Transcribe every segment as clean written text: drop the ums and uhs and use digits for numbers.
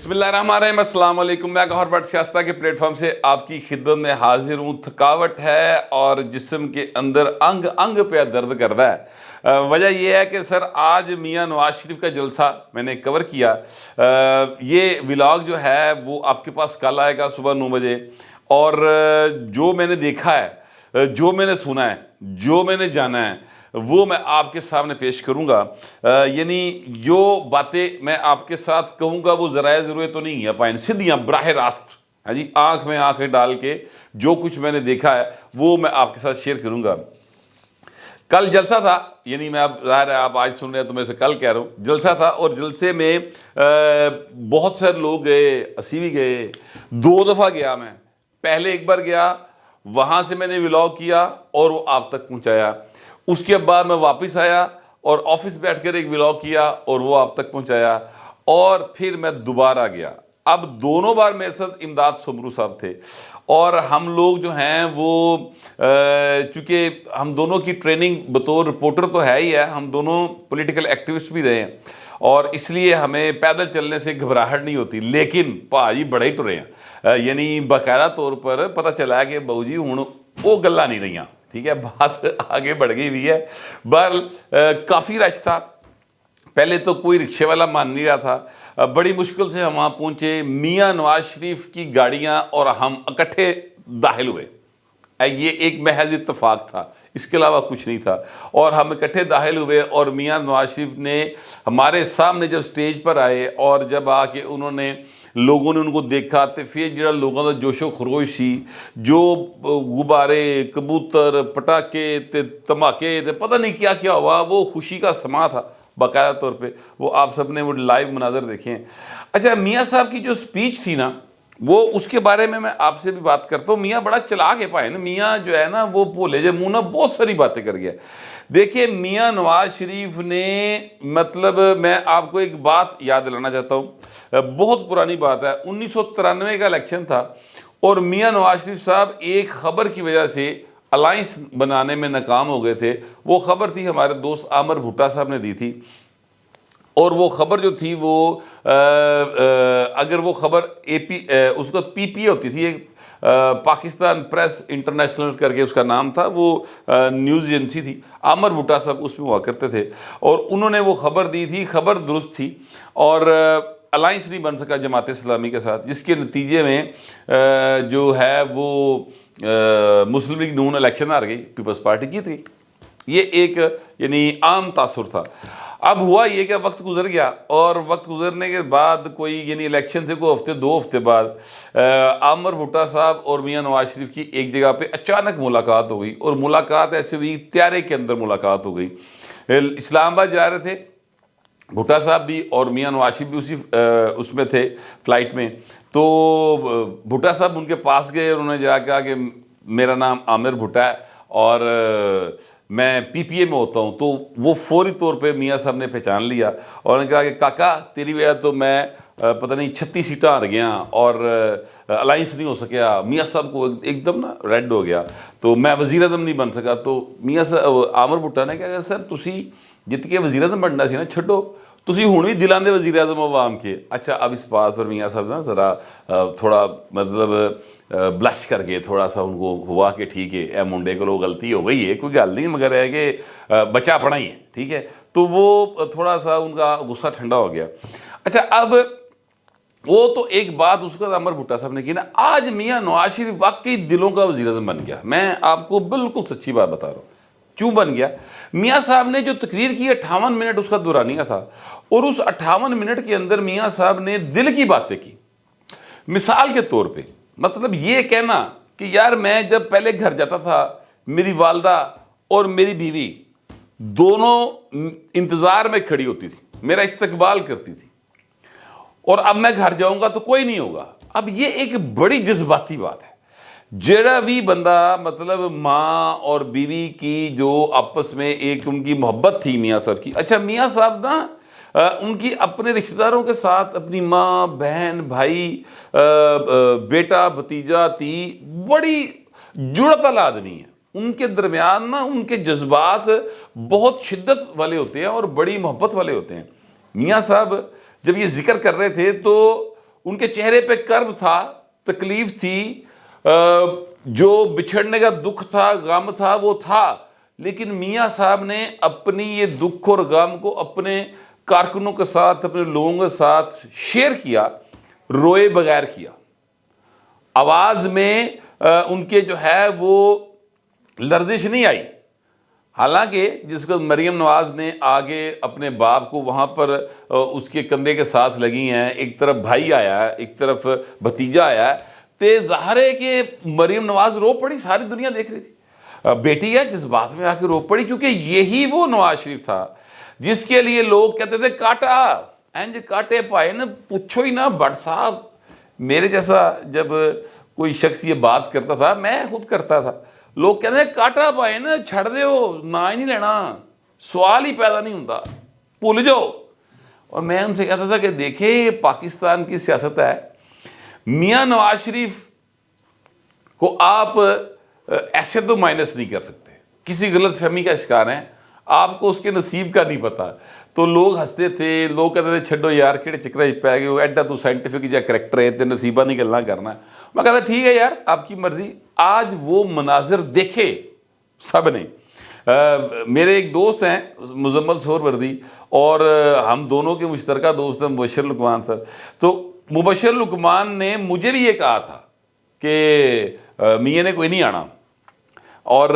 بسم اللہ الرحمن الرحیم، السلام علیکم۔ میں گوہر بٹ سیاستہ کے پلیٹ فارم سے آپ کی خدمت میں حاضر ہوں۔ تھکاوٹ ہے اور جسم کے اندر انگ انگ پہ درد کرتا ہے۔ وجہ یہ ہے کہ سر آج میاں نواز شریف کا جلسہ میں نے کور کیا۔ یہ ولاگ جو ہے وہ آپ کے پاس کل آئے گا صبح 9 بجے، اور جو میں نے دیکھا ہے، جو میں نے سنا ہے، جو میں نے جانا ہے، وہ میں آپ کے سامنے پیش کروں گا۔ یعنی جو باتیں میں آپ کے ساتھ کہوں گا وہ ذرائع ضرورت تو نہیں ہے پائن، سیدھیاں براہ راست، ہاں جی، آنکھ میں آنکھیں ڈال کے جو کچھ میں نے دیکھا ہے وہ میں آپ کے ساتھ شیئر کروں گا۔ کل جلسہ تھا، یعنی میں اب ظاہر ہے آپ آج سن رہے ہیں تو میں سے کل کہہ رہا ہوں، جلسہ تھا، اور جلسے میں بہت سارے لوگ گئے، اسی بھی گئے، 2 دفعہ گیا میں۔ پہلے ایک بار گیا، وہاں سے میں نے ولاگ کیا اور وہ آپ تک پہنچایا۔ اس کے بعد میں واپس آیا اور آفس بیٹھ کر ایک ولاگ کیا اور وہ آپ تک پہنچایا، اور پھر میں دوبارہ گیا۔ اب دونوں بار میرے ساتھ امداد سمرو صاحب تھے، اور ہم لوگ جو ہیں وہ چونکہ ہم دونوں کی ٹریننگ بطور رپورٹر تو ہے ہی ہے، ہم دونوں پولیٹیکل ایکٹیوسٹ بھی رہے ہیں، اور اس لیے ہمیں پیدل چلنے سے گھبراہٹ نہیں ہوتی، لیکن پاجی بڑے ہی ٹرے ہیں، یعنی باقاعدہ طور پر پتہ چلا ہے کہ بہو جی ہوں وہ گلا نہیں رہی، ٹھیک ہے، بات آگے بڑھ گئی ہوئی ہے۔ بہرحال کافی رش تھا، پہلے تو کوئی رکشے والا مان نہیں رہا تھا، بڑی مشکل سے ہم وہاں پہنچے، میاں نواز شریف کی گاڑیاں اور ہم اکٹھے داخل ہوئے۔ یہ ایک محض اتفاق تھا، اس کے علاوہ کچھ نہیں تھا، اور ہم اکٹھے داخل ہوئے، اور میاں نواز شریف نے ہمارے سامنے جب سٹیج پر آئے اور جب آ کے انہوں نے لوگوں نے ان کو دیکھا تو پھر جڑا لوگوں کا جوش و خروش سی، جو غبارے، کبوتر، پٹاخے تے دھماکے تے پتہ نہیں کیا کیا ہوا، وہ خوشی کا سما تھا باقاعدہ طور پہ، وہ آپ سب نے وہ لائیو مناظر دیکھے ہیں۔ اچھا، میاں صاحب کی جو سپیچ تھی نا، وہ اس کے بارے میں آپ سے بھی بات کرتا ہوں۔ میاں بڑا چلاک ہے پائے نا، میاں جو ہے نا وہ بھولے جے منہ نا بہت ساری باتیں کر گیا۔ دیکھیں میاں نواز شریف نے، مطلب میں آپ کو ایک بات یاد دلانا چاہتا ہوں، بہت پرانی بات ہے، 1993 کا الیکشن تھا، اور میاں نواز شریف صاحب ایک خبر کی وجہ سے الائنس بنانے میں ناکام ہو گئے تھے۔ وہ خبر تھی ہمارے دوست عامر بھٹا صاحب نے دی تھی، اور وہ خبر جو تھی وہ اگر وہ خبر اس کو پی پی ہوتی تھی، ایک پاکستان پریس انٹرنیشنل کر کے اس کا نام تھا، وہ نیوز ایجنسی تھی، عامر بھٹا صاحب اس میں ہوا کرتے تھے، اور انہوں نے وہ خبر دی تھی، خبر درست تھی، اور الائنس نہیں بن سکا جماعت اسلامی کے ساتھ، جس کے نتیجے میں جو ہے وہ مسلم لیگ نون الیکشن ہار گئی، پیپلز پارٹی جیت گئی۔ یہ ایک یعنی عام تاثر تھا۔ اب ہوا یہ کہ وقت گزر گیا، اور وقت گزرنے کے بعد کوئی یعنی الیکشن سے کوئی ہفتے 2 ہفتے بعد عامر بھٹا صاحب اور میاں نواز شریف کی ایک جگہ پہ اچانک ملاقات ہو گئی، اور ملاقات ایسے ہوئی، طیارے کے اندر ملاقات ہو گئی۔ اسلام آباد جا رہے تھے بھٹا صاحب بھی، اور میاں نواز شریف بھی اسی اس میں تھے فلائٹ میں، تو بھٹا صاحب ان کے پاس گئے، اور انہوں نے جا کے کہا کہ میرا نام عامر بھٹا ہے اور میں پی پی اے میں ہوتا ہوں۔ تو وہ فوری طور پہ میاں صاحب نے پہچان لیا، اور انہوں نے کہا کہ کاکا تیری وجہ تو میں پتہ نہیں 36 سیٹاں ہار گیا، اور الائنس نہیں ہو سکیا۔ میاں صاحب کو ایک دم نا ریڈ ہو گیا، تو میں وزیر اعظم نہیں بن سکا۔ تو میاں صاحب عامر بھٹا نے کہا کہ سر تسی جت کے وزیر اعظم بننا سی نا، چھڈو، تسی ہوں بھی دلان دے وزیر اعظم عوام کے۔ اچھا، اب اس بات پر میاں صاحب نا ذرا تھوڑا مطلب بلش کر گئے، تھوڑا سا ان کو ہوا کہ ٹھیک ہے اے منڈے کو غلطی ہو گئی ہے، کوئی گل نہیں، مگر ہے کہ بچہ اپنا ہی ہے، ٹھیک ہے۔ تو وہ تھوڑا سا ان کا غصہ ٹھنڈا ہو گیا۔ اچھا، اب وہ تو ایک بات اس کا عامر بھٹا صاحب نے کی نا، آج میاں نواز شریف واقعی دلوں کا وزیر اعظم بن گیا۔ میں آپ کو بالکل سچی بات بتا رہا ہوں کیوں بن گیا۔ میاں صاحب نے جو تقریر کی 58 منٹ اس کا دورانیہ تھا، اور اس 58 منٹ کے اندر میاں صاحب نے دل کی باتیں کی۔ مثال کے طور پہ مطلب یہ کہنا کہ یار میں جب پہلے گھر جاتا تھا، میری والدہ اور میری بیوی دونوں انتظار میں کھڑی ہوتی تھی، میرا استقبال کرتی تھی، اور اب میں گھر جاؤں گا تو کوئی نہیں ہوگا۔ اب یہ ایک بڑی جذباتی بات ہے۔ جیڑا بھی بندہ مطلب ماں اور بیوی کی جو آپس میں ایک ان کی محبت تھی میاں صاحب کی، اچھا میاں صاحب نا ان کی اپنے رشتہ داروں کے ساتھ، اپنی ماں، بہن، بھائی، بیٹا، بھتیجا تھی، بڑی جڑت والا آدمی ہے۔ ان کے درمیان نا ان کے جذبات بہت شدت والے ہوتے ہیں اور بڑی محبت والے ہوتے ہیں۔ میاں صاحب جب یہ ذکر کر رہے تھے تو ان کے چہرے پہ کرب تھا، تکلیف تھی، جو بچھڑنے کا دکھ تھا، غم تھا، وہ تھا، لیکن میاں صاحب نے اپنی یہ دکھ اور غم کو اپنے کارکنوں کے ساتھ، اپنے لوگوں کے ساتھ شیئر کیا، روئے بغیر کیا۔ آواز میں ان کے جو ہے وہ لرزش نہیں آئی، حالانکہ جس کو مریم نواز نے آگے اپنے باپ کو وہاں پر اس کے کندھے کے ساتھ لگی ہیں، ایک طرف بھائی آیا ہے، ایک طرف بھتیجا آیا ہے، تو ظاہر ہے کہ مریم نواز رو پڑی، ساری دنیا دیکھ رہی تھی، بیٹی ہے جس بات میں آ کے رو پڑی، کیونکہ یہی وہ نواز شریف تھا جس کے لیے لوگ کہتے تھے کاٹا اینج کاٹے پائے نا پوچھو ہی نا بٹ صاحب۔ میرے جیسا جب کوئی شخص یہ بات کرتا تھا، میں خود کرتا تھا، لوگ کہتے ہیں کاٹا پائے نا چھڑ دے ہو، نہ ہی نہیں لینا، سوال ہی پیدا نہیں ہوتا، بھول جاؤ۔ اور میں ان سے کہتا تھا کہ دیکھیں یہ پاکستان کی سیاست ہے، میاں نواز شریف کو آپ ایسے تو مائنس نہیں کر سکتے، کسی غلط فہمی کا شکار ہیں، آپ کو اس کے نصیب کا نہیں پتا۔ تو لوگ ہنستے تھے، لوگ کہتے تھے چھڈو یار کہڑے چکرے پہ گئے ہو، ایڈا تو سائنٹیفک جا کریکٹر ہے تے نصیبہ نہیں گلنا کرنا۔ میں کہتا ٹھیک ہے یار آپ کی مرضی۔ آج وہ مناظر دیکھے سب نے۔ میرے ایک دوست ہیں مزمل سہروردی، اور ہم دونوں کے مشترکہ دوست ہیں مبشر لقمان صاحب۔ تو مبشر لقمان نے مجھے بھی یہ کہا تھا کہ میاں نے کوئی نہیں آنا، اور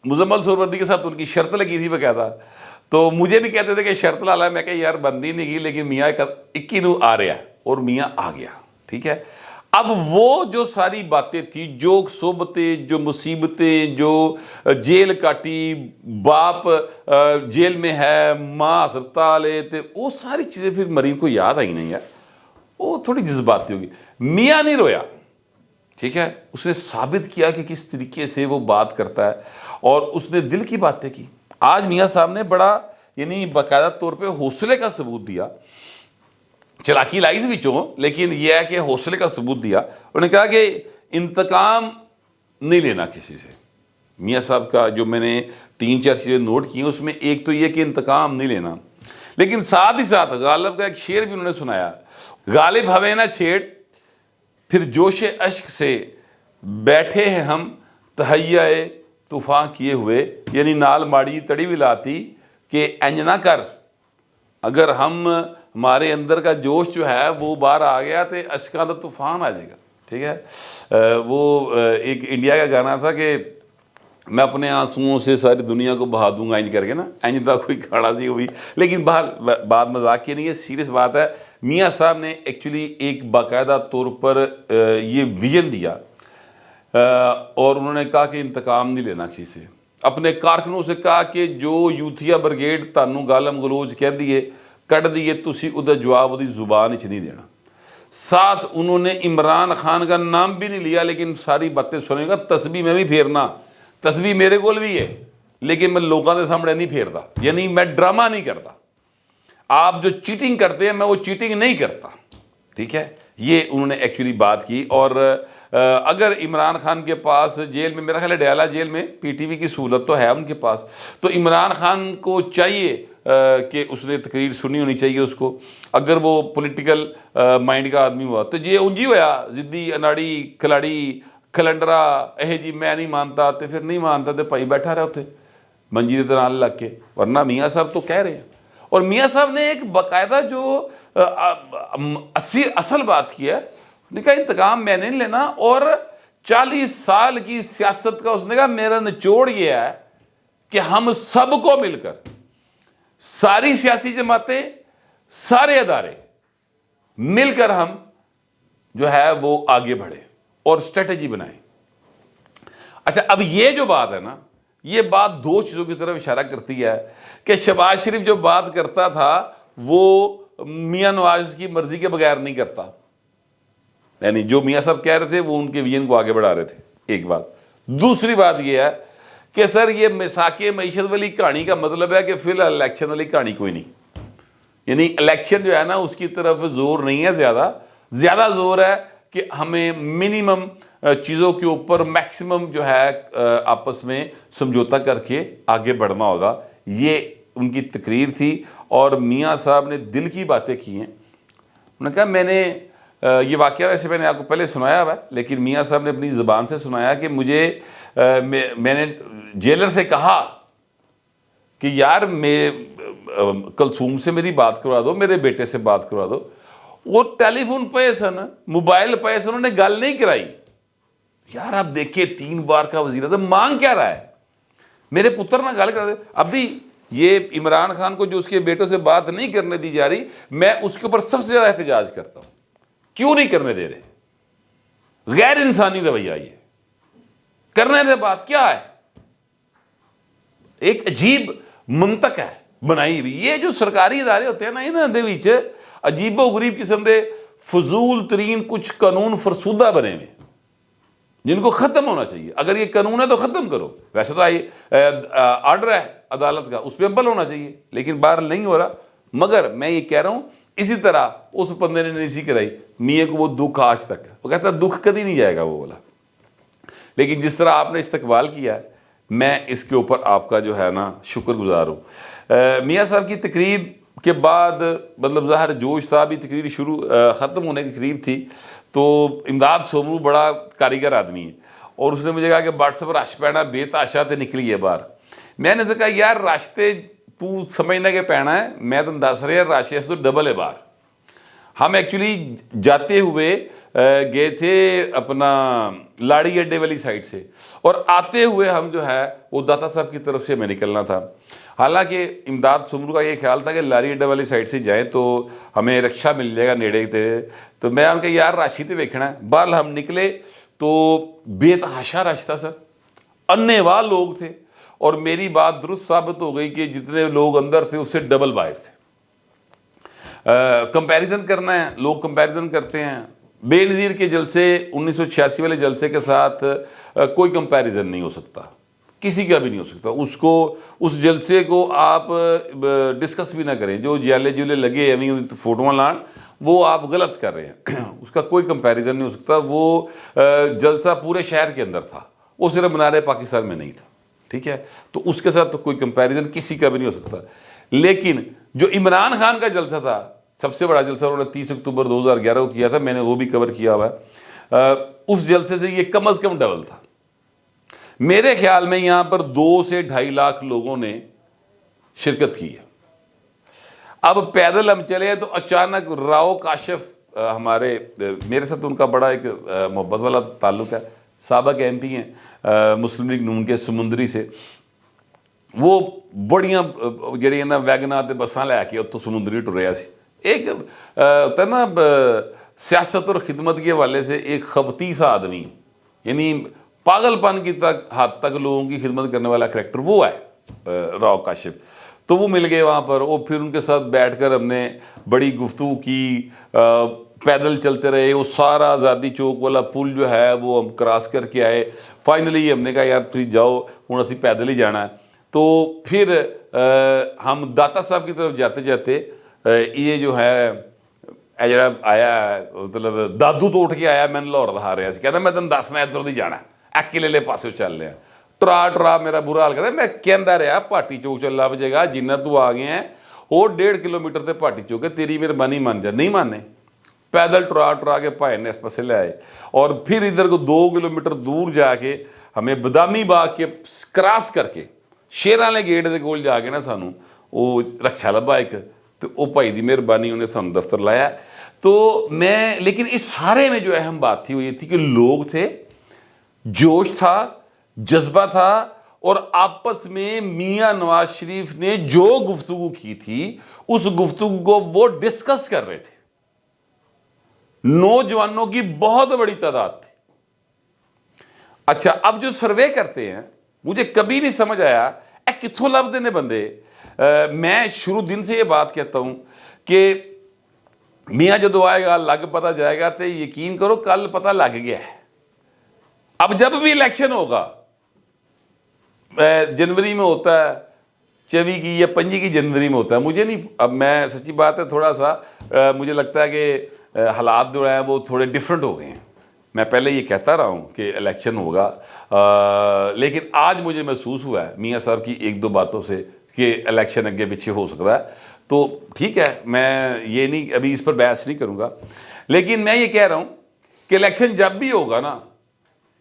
مزمل سہروردی کے ساتھ ان کی شرط لگی تھی باقاعدہ، تو مجھے بھی کہتے تھے کہ شرط لالا ہے، میں کہ یار بندی نہیں کی، لیکن میاں 21 نو آ رہا ہے، اور میاں آ گیا، ٹھیک ہے۔ اب وہ جو ساری باتیں تھی، جو صحبتیں، جو مصیبتیں، جو جیل کاٹی، باپ جیل میں ہے، ماں ہسپتال ہے، وہ ساری چیزیں پھر مریم کو یاد آئی نہیں یار، وہ تھوڑی جذباتی ہوگی۔ میاں نہیں رویا، ٹھیک ہے، اس نے ثابت کیا کہ کس طریقے سے وہ بات کرتا ہے، اور اس نے دل کی باتیں کی۔ آج میاں صاحب نے بڑا یعنی باقاعدہ طور پہ حوصلے کا ثبوت دیا، چلاکی لائی سے بچوں، لیکن یہ ہے کہ حوصلے کا ثبوت دیا۔ انہوں نے کہا کہ انتقام نہیں لینا کسی سے۔ میاں صاحب کا جو میں نے 3-4 چیزیں نوٹ کی ہیں، اس میں ایک تو یہ کہ انتقام نہیں لینا، لیکن ساتھ ہی ساتھ غالب کا ایک شعر بھی انہوں نے سنایا، غالب ہوے نہ چھیڑ پھر جوش اشک سے بیٹھے ہیں ہم تہیہ طوفان کیے ہوئے، یعنی نال ماڑی تڑی بھی لاتی کہ انج نہ کر، اگر ہمارے اندر کا جوش جو ہے وہ باہر آ گیا تو اشکاں کا طوفان آ جائے گا، ٹھیک ہے۔ وہ ایک انڈیا کا گانا تھا کہ میں اپنے آنسوؤں سے ساری دنیا کو بہا دوں گا انج کر کے نا، انج دا کوئی کھاڑا سی ہوئی، لیکن بات مذاق کی نہیں ہے، سیریس بات ہے۔ میاں صاحب نے ایکچولی ایک باقاعدہ طور پر یہ ویژن دیا، اور انہوں نے کہا کہ انتقام نہیں لینا کسی سے۔ اپنے کارکنوں سے کہا کہ جو یوتھیا برگیڈ تانوں گالم گلوچ کہہ دیے کٹ دیے، تسی ادھر جواب ادھی زبان اچ نہیں دینا۔ ساتھ انہوں نے عمران خان کا نام بھی نہیں لیا، لیکن ساری باتیں سنیں گا، تسبیح میں بھی پھیرنا، تسبیح میرے کول بھی ہے، لیکن میں لوگوں کے سامنے نہیں پھیرتا، یعنی میں ڈرامہ نہیں کرتا۔ آپ جو چیٹنگ کرتے ہیں میں وہ چیٹنگ نہیں کرتا، ٹھیک ہے۔ یہ انہوں نے ایکچولی بات کی۔ اور اگر عمران خان کے پاس جیل میں، میرا خیال ہے ڈیالہ جیل میں پی ٹی وی کی سہولت تو ہے ان کے پاس، تو عمران خان کو چاہیے کہ اس نے تقریر سنی ہونی چاہیے اس کو، اگر وہ پولیٹیکل مائنڈ کا آدمی ہوا تو یہ انجی ہویا ضدی اناڑی کھلاڑی کھلنڈرا جی میں نہیں مانتا، تو پھر نہیں مانتا تو بھائی بیٹھا رہا ہوتے منجی دے نال لگ کے، ورنہ میاں صاحب تو کہہ رہے ہیں۔ اور میاں صاحب نے ایک باقاعدہ جو اصل بات کی ہے، نے کہا انتقام میں نہیں لینا، اور 40 سال کی سیاست کا اس نے کہا میرا نچوڑ یہ ہے کہ ہم سب کو مل کر، ساری سیاسی جماعتیں، سارے ادارے مل کر ہم جو ہے وہ آگے بڑھے اور اسٹریٹجی بنائیں۔ اچھا اب یہ جو بات ہے نا، یہ بات دو چیزوں کی طرف اشارہ کرتی ہے کہ شہباز شریف جو بات کرتا تھا وہ میاں نواز کی مرضی کے بغیر نہیں کرتا، یعنی جو میاں صاحب کہہ رہے تھے وہ ان کے ویژن کو آگے بڑھا رہے تھے، ایک بات۔ دوسری بات یہ ہے کہ سر یہ مساق معیشت والی کہانی کا مطلب ہے کہ فی الحال الیکشن والی کہانی کوئی نہیں، یعنی الیکشن جو ہے نا اس کی طرف زور نہیں ہے، زیادہ زور ہے کہ ہمیں منیمم چیزوں کے اوپر میکسیمم جو ہے آپس میں سمجھوتا کر کے آگے بڑھنا ہوگا۔ یہ ان کی تقریر تھی، اور میاں صاحب نے دل کی باتیں کی ہیں۔ انہوں نے کہا میں نے یہ واقعہ ویسے میں نے آپ کو پہلے سنایا ہوا ہے، لیکن میاں صاحب نے اپنی زبان سے سنایا کہ مجھے میں نے جیلر سے کہا کہ یار کلثوم سے میری بات کروا دو، میرے بیٹے سے بات کروا دو. وہ ٹیلی فون پہ سن، موبائل پہ سن، انہوں نے گل نہیں کرائی. یار آپ دیکھیں 3 بار کا وزیر اعظم مانگ کیا رہا ہے؟ میرے پتر نہ گل کر دے. ابھی یہ عمران خان کو جو اس کے بیٹوں سے بات نہیں کرنے دی جا رہی، میں اس کے اوپر سب سے زیادہ احتجاج کرتا ہوں. کیوں نہیں کرنے دے رہے؟ غیر انسانی رویہ یہ. کرنے دے بات کیا ہے؟ ایک عجیب منطق ہے بنائی ہوئی. یہ جو سرکاری ادارے ہوتے ہیں نا، انہاں دے وچ عجیب و غریب قسم دے فضول ترین کچھ قانون فرسودہ بنے ہوئے جن کو ختم ہونا چاہیے. اگر یہ قانون ہے تو ختم کرو. ویسے تو آرڈر ہے عدالت کا، اس پہ عمل ہونا چاہیے، لیکن باہر نہیں ہو رہا. مگر میں یہ کہہ رہا ہوں اسی طرح اس بندے نے نہیں سی کرائی میاں کو وہ دکھ آج تک. وہ کہتا ہے دکھ کدی نہیں جائے گا وہ بولا. لیکن جس طرح آپ نے استقبال کیا ہے، میں اس کے اوپر آپ کا جو ہے نا شکر گزار ہوں. میاں صاحب کی تقریر کے بعد مطلب ظاہر جوش تھا. ابھی تقریر ختم ہونے کے قریب تھی تو امداد سومرو بڑا کاریگر آدمی ہے، اور اس نے مجھے کہا کہ واٹس ایپ رش پینا بے تاشا تے نکلی ہے باہر. میں نے کہا یار رش تے تو سمجھنا کہ پینا ہے، میں تم دس رہا رش اس تو ڈبل ہے باہر. ہم ایکچولی جاتے ہوئے گئے تھے اپنا لاڑی اڈے والی سائڈ سے، اور آتے ہوئے ہم جو ہے وہ داتا صاحب کی طرف سے ہمیں نکلنا تھا. حالانکہ امداد سمرو کا یہ خیال تھا کہ لاڑی اڈا والی سائڈ سے جائیں تو ہمیں رکشہ مل جائے گا نیڑے تھے. تو میں ان کے یار راشی تے ویکھنا ہے. بہرحال ہم نکلے تو بے تحاشا رش تھا سر، انے واہ لوگ تھے. اور میری بات درست ثابت ہو گئی کہ جتنے لوگ اندر تھے اس سے ڈبل باہر تھے. کمپیریزن کرنا ہے، لوگ کمپیریزن کرتے ہیں. بے نظیر کے جلسے 1986 والے جلسے کے ساتھ کوئی کمپیریزن نہیں ہو سکتا، کسی کا بھی نہیں ہو سکتا. اس جلسے کو آپ ڈسکس بھی نہ کریں. جو جیلے جولے لگے ہیں فوٹوਆਂ لان، وہ آپ غلط کر رہے ہیں. اس کا کوئی کمپیریزن نہیں ہو سکتا. وہ جلسہ پورے شہر کے اندر تھا، وہ صرف منارے پاکستان میں نہیں تھا. ٹھیک ہے، تو اس کے ساتھ تو کوئی کمپیریزن کسی کا بھی نہیں ہو سکتا. لیکن جو عمران خان کا جلسہ تھا، سب سے بڑا جلسہ انہوں نے 30 اکتوبر 2011 کو کیا تھا، میں نے وہ بھی کور کیا ہوا ہے. اس جلسے سے یہ کم از کم ڈبل تھا. میرے خیال میں یہاں پر 2 سے 2.5 لاکھ لوگوں نے شرکت کی ہے. اب پیدل ہم چلے ہیں تو اچانک راؤ کاشف ہمارے، میرے ساتھ ان کا بڑا ایک محبت والا تعلق ہے، سابق ایم پی ہیں مسلم لیگ نون کے سمندری سے. وہ بڑیاں جڑی نا ویگناں تے بساں لے کے اتوں سمندری ٹریا سی. ایک ہوتا ہے نا سیاست اور خدمت کے حوالے سے ایک خبتی سا آدمی، یعنی پاگل پن کی حد تک لوگوں کی خدمت کرنے والا کریکٹر وہ ہے راؤ کاشف. تو وہ مل گئے وہاں پر، وہ پھر ان کے ساتھ بیٹھ کر ہم نے بڑی گفتگو کی. پیدل چلتے رہے، وہ سارا آزادی چوک والا پل جو ہے وہ ہم کراس کر کے آئے. فائنلی ہم نے کہا یار تھی جاؤ ہوں اسی پیدل ہی جانا ہے. تو پھر ہم داتا صاحب کی طرف جاتے جاتے یہ جو ہے جڑا آیا مطلب دادو تو اٹھ کے آیا، میں لاہور دکھا رہا سی، کہتا میں تمہیں دسنا ادھر دی جانا ہے، قلعے پاسے چل رہے ہیں. ٹرا میرا برا حال کرتا. میں کہندا رہا پاٹی چوک چل لب جائے گا، جنہ تو آ گئے ہیں اور 1.5 کلومیٹر تے پاٹی چوک ہے، تیری مہربانی مان جا. نہیں ماننے، پیدل ٹرا کے پائے نے اس پاسے لے آئے. اور پھر ادھر کو 2 کلومیٹر دور جا کے ہمیں بادامی باغ کے کراس کر کے شیراں والے گیٹ دے کول جا کے نا سانوں وہ رکشا لبا ایک، تو وہ بھائی دی مہربانی انہیں سانوں دفتر لایا. تو میں لیکن اس سارے میں جو اہم بات تھی وہ یہ تھی کہ لوگ تھے، جوش تھا، جذبہ تھا، اور آپس میں میاں نواز شریف نے جو گفتگو کی تھی اس گفتگو کو وہ ڈسکس کر رہے تھے. نوجوانوں کی بہت بڑی تعداد تھی. اچھا اب جو سروے کرتے ہیں مجھے کبھی نہیں سمجھ آیا کتوں لبتے ہیں بندے. میں شروع دن سے یہ بات کہتا ہوں کہ میاں جدو آئے گا لگ پتہ جائے گا، تو یقین کرو کل پتہ لگ گیا ہے. اب جب بھی الیکشن ہوگا، جنوری میں ہوتا ہے 24 کی یا 25 کی جنوری میں ہوتا ہے، مجھے نہیں، اب میں سچی بات ہے تھوڑا سا مجھے لگتا ہے کہ حالات جو ہیں وہ تھوڑے ڈیفرنٹ ہو گئے ہیں. میں پہلے یہ کہتا رہا ہوں کہ الیکشن ہوگا، لیکن آج مجھے محسوس ہوا ہے میاں صاحب کی 1-2 باتوں سے کہ الیکشن اگے پیچھے ہو سکتا ہے. تو ٹھیک ہے، میں یہ نہیں ابھی اس پر بحث نہیں کروں گا. لیکن میں یہ کہہ رہا ہوں کہ الیکشن جب بھی ہوگا نا،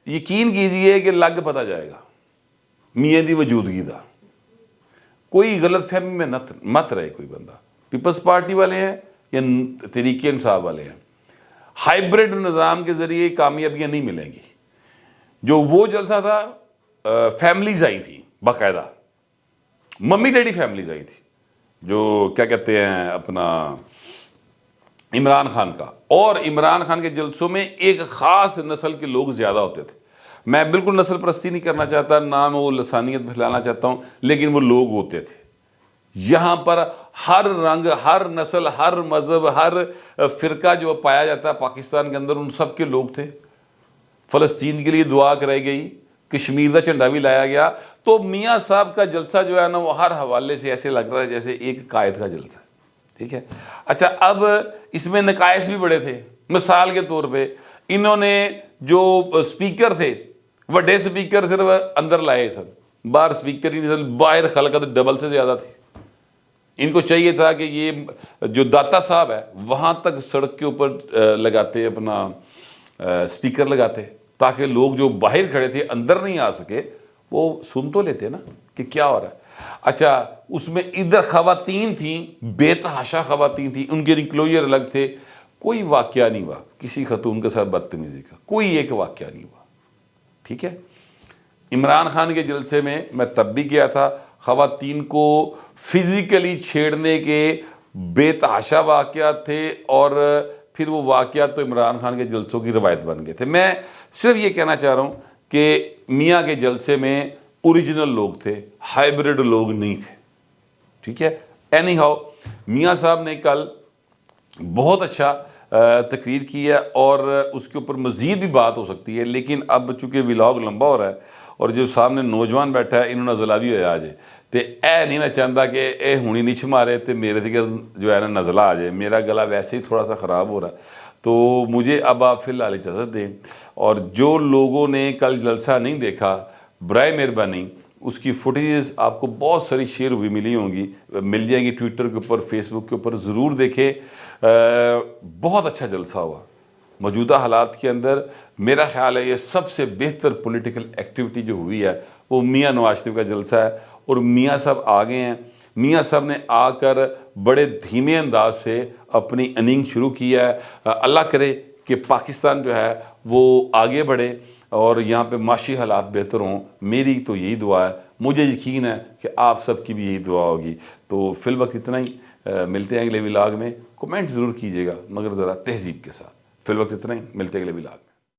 یقین کیجئے کہ لگ پتہ جائے گا میاں دی موجودگی دا، کوئی غلط فہمی میں مت رہے کوئی بندہ، پیپلز پارٹی والے ہیں یا تحریک انصاف والے ہیں، ہائیبرڈ نظام کے ذریعے کامیابیاں نہیں ملیں گی۔ جو وہ جلسہ تھا فیملیز آئی تھی باقاعدہ، ممی ڈیڈی فیملیز آئی تھی، جو کیا کہتے ہیں اپنا عمران خان کا، اور عمران خان کے جلسوں میں ایک خاص نسل کے لوگ زیادہ ہوتے تھے۔ میں بالکل نسل پرستی نہیں کرنا چاہتا، نہ میں وہ لسانیت پھیلانا چاہتا ہوں، لیکن وہ لوگ ہوتے تھے۔ یہاں پر ہر رنگ، ہر نسل، ہر مذہب، ہر فرقہ جو پایا جاتا ہے پاکستان کے اندر، ان سب کے لوگ تھے۔ فلسطین کے لیے دعا کرائی گئی، کشمیر کا جھنڈا بھی لایا گیا۔ تو میاں صاحب کا جلسہ جو ہے نا، وہ ہر حوالے سے ایسے لگ رہا ہے جیسے ایک قائد کا جلسہ ہے، ٹھیک ہے۔ اچھا، اب اس میں نقائص بھی بڑے تھے۔ مثال کے طور پہ انہوں نے جو سپیکر تھے، وڈے سپیکر صرف اندر لائے سن، باہر سپیکر ہی نہیں سن، باہر خلقت ڈبل سے زیادہ تھی۔ ان کو چاہیے تھا کہ یہ جو داتا صاحب ہے وہاں تک سڑک کے اوپر لگاتے اپنا سپیکر لگاتے، تاکہ لوگ جو باہر کھڑے تھے اندر نہیں آ سکے، وہ سن تو لیتے نا کہ کیا ہو رہا ہے۔ اچھا، اس میں ادھر خواتین تھیں، بے تحاشا خواتین تھیں، ان کے انکلوژر الگ تھے۔ کوئی واقعہ نہیں ہوا کسی خاتون کے ساتھ بدتمیزی کا، کوئی ایک واقعہ نہیں ہوا، ٹھیک ہے۔ عمران خان کے جلسے میں تب بھی گیا تھا، خواتین کو فزیکلی چھیڑنے کے بے تحاشا واقعات تھے، اور پھر وہ واقعات تو عمران خان کے جلسوں کی روایت بن گئے تھے۔ میں صرف یہ کہنا چاہ رہا ہوں کہ میاں کے جلسے میں اوریجنل لوگ تھے، ہائیبرڈ لوگ نہیں تھے، ٹھیک ہے۔ اینی ہاؤ، میاں صاحب نے کل بہت اچھا تقریر کی ہے، اور اس کے اوپر مزید بھی بات ہو سکتی ہے، لیکن اب چونکہ ولاگ لمبا ہو رہا ہے اور جو سامنے نوجوان بیٹھا ہے انہوں نے نزلہ بھی ہویا آ جائے، تو اے نہیں میں چاہتا کہ اے ہونی نیچ مارے تو میرے دیگر جو ہے نا نزلہ آ جائے۔ میرا گلا ویسے ہی تھوڑا سا خراب ہو رہا ہے، تو مجھے اب آپ فی الحال اجازت دیں، اور جو لوگوں نے کل جلسہ نہیں دیکھا، برائے مہربانی اس کی فوٹیجز آپ کو بہت ساری شیئر ہوئی مل جائیں گی ٹویٹر کے اوپر، فیس بک کے اوپر، ضرور دیکھیں۔ بہت اچھا جلسہ ہوا موجودہ حالات کے اندر۔ میرا خیال ہے یہ سب سے بہتر پولیٹیکل ایکٹیویٹی جو ہوئی ہے وہ میاں نواز شریف کا جلسہ ہے، اور میاں صاحب آگے ہیں۔ میاں صاحب نے آ کر بڑے دھیمے انداز سے اپنی اننگ شروع کی ہے۔ اللہ کرے کہ پاکستان جو ہے وہ آگے بڑھے اور یہاں پہ معاشی حالات بہتر ہوں۔ میری تو یہی دعا ہے، مجھے یقین ہے کہ آپ سب کی بھی یہی دعا ہوگی۔ تو فی الوقت اتنا ہی، ملتے ہیں اگلے ولاگ میں۔ کومنٹ ضرور کیجیے گا مگر ذرا تہذیب کے ساتھ۔ فی الوقت اتنا ہی، ملتے ہیں اگلے ولاگ میں۔